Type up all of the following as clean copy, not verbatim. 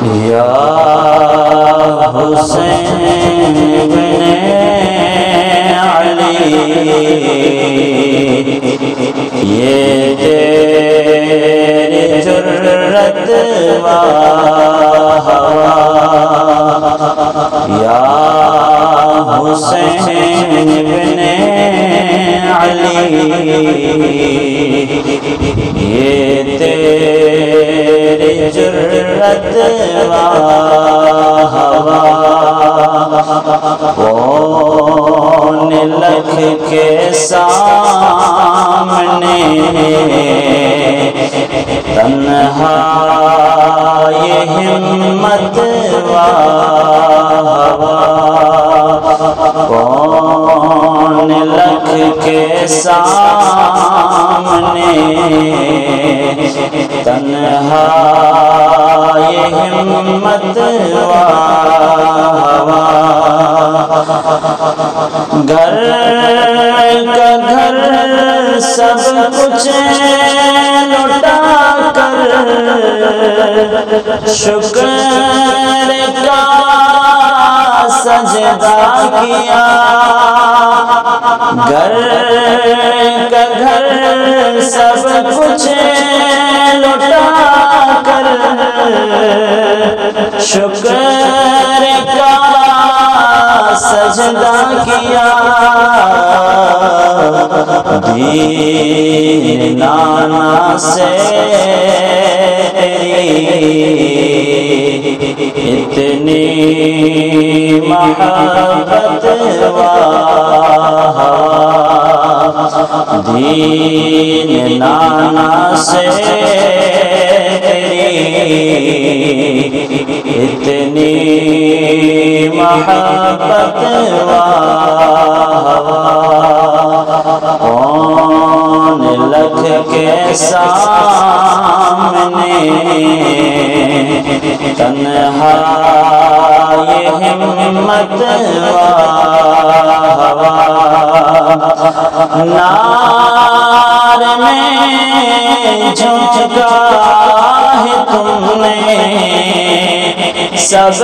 یا حسین بن علی یہ تیری جرت و ہوا یا حسین بن علی یہ تیری جرت و ہوا کون لکھ کے سامنے تنہا یہ ہمت و ہوا کون لکھ کے سامنے تنہا یہ ہمت و ہوا گھر کا گھر سب کچھ لٹا کر شکر کا سجدہ کیا گھر کا گھر سب کچھ لٹا کر شکر کا سجدہ کیا دین نانا سے اتنی محبت و دین نانا سے اتنی محبت و کون لکھ کے سامنے تنہا یہ ہمت و ہوا نار میں جھونکا ہے تم نے سب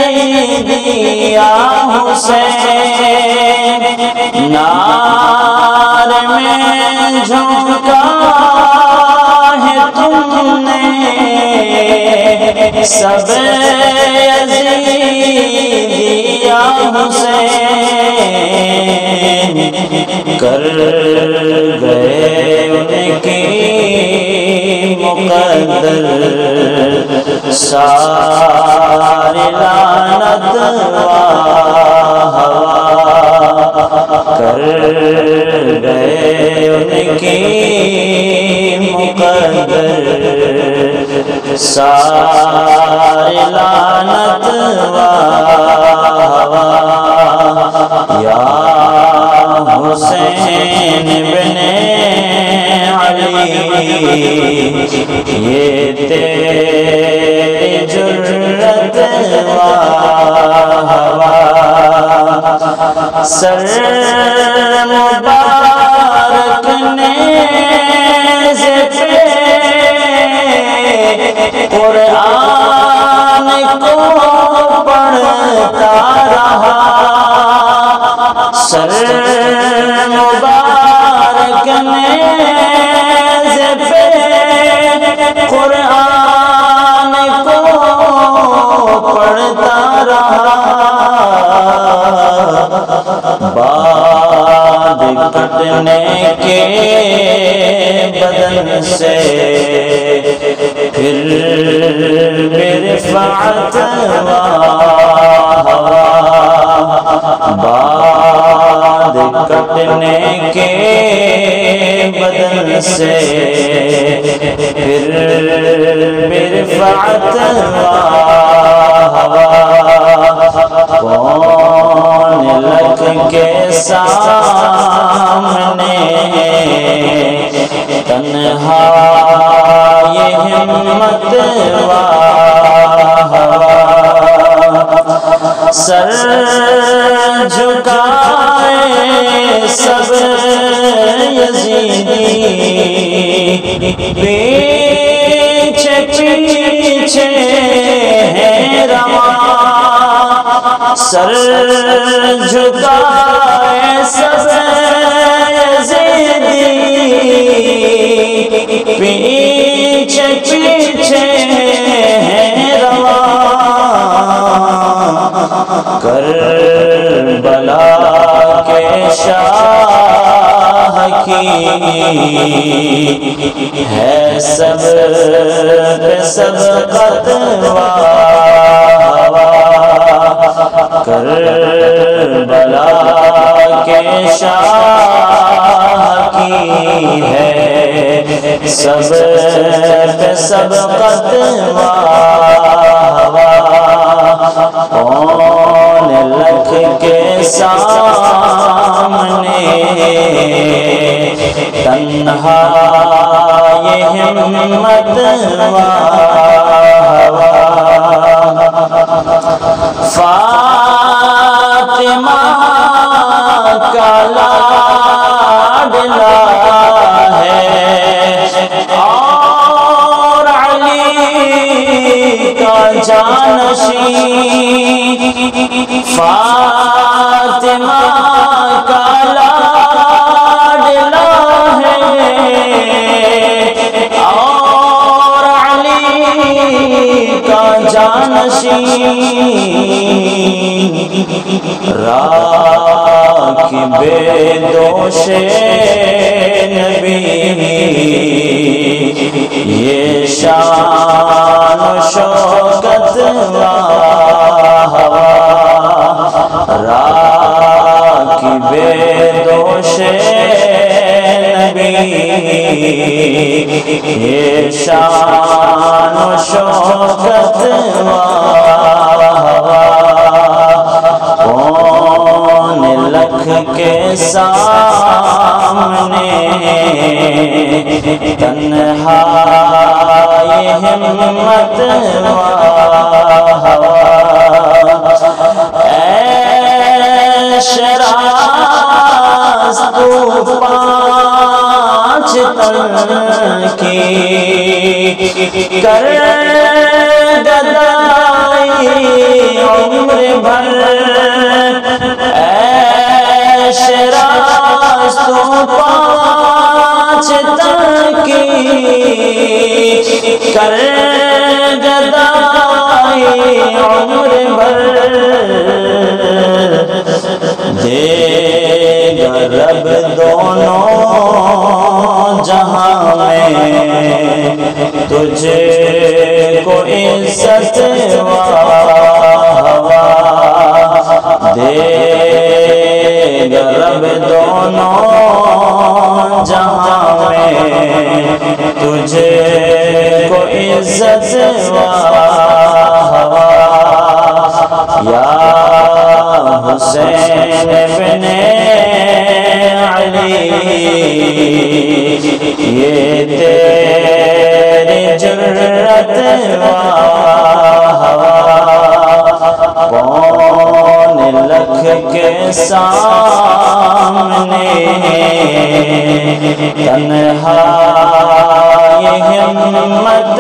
یزیدیا حسین نار میں جھونکا ہے تم نے سب یزیدیا حسین کر گئے ان کی مقدر ساری لعنت و ہوا کر گئے ان کی مقدر ساری لعنت و ہوا یا حسین بن علی یہ تیری جرت و ہوا سر مبارک نیزے پہ قرآن کو پڑھتا رہا سر مبارک نیزے پہ قرآن کو پڑھتا رہا باد کٹنے کے بدن سے پھر برفعت و ہوا باد کٹنے کے بدن سے پھر برفعت و ہوا کون لکھ کے سامنے تنہا یہ ہمت و ہوا سر جھکائے سب یزیدی پیچھے پیچھے سر جھکائے سب یزیدی پیچھے پیچھے ہیں رواں کربلا کے شاہ کی ہے سب پہ سبقت کربلا کے شاہ کی ہے سب پہ سبقت کون لکھ کے سامنے تنہا یہ ہمت فاطمہ کا لاڈلا ہے اور علی کا جانشین فاطمہ کا لاڈلا ہے اور علی کا جانشین راکب دوش نبی یہ شان و شوکت راکب دوش نبی یہ شان و شوکت کون لکھ کے سامنے تنہا یہ ہمت اے شراز تو پانچ تن کی کر گدائی عمر بھر اے شراز تو پانچ تن کی کر گدائی عمر بھر دے گا رب دونوں جہاں میں تجھے کو عزت دے گا رب دونوں جہاں میں تجھے کو عزت یا حسین بن علی یہ تیری جرت کون لکھ کے سامنے تنہا یہ ہمت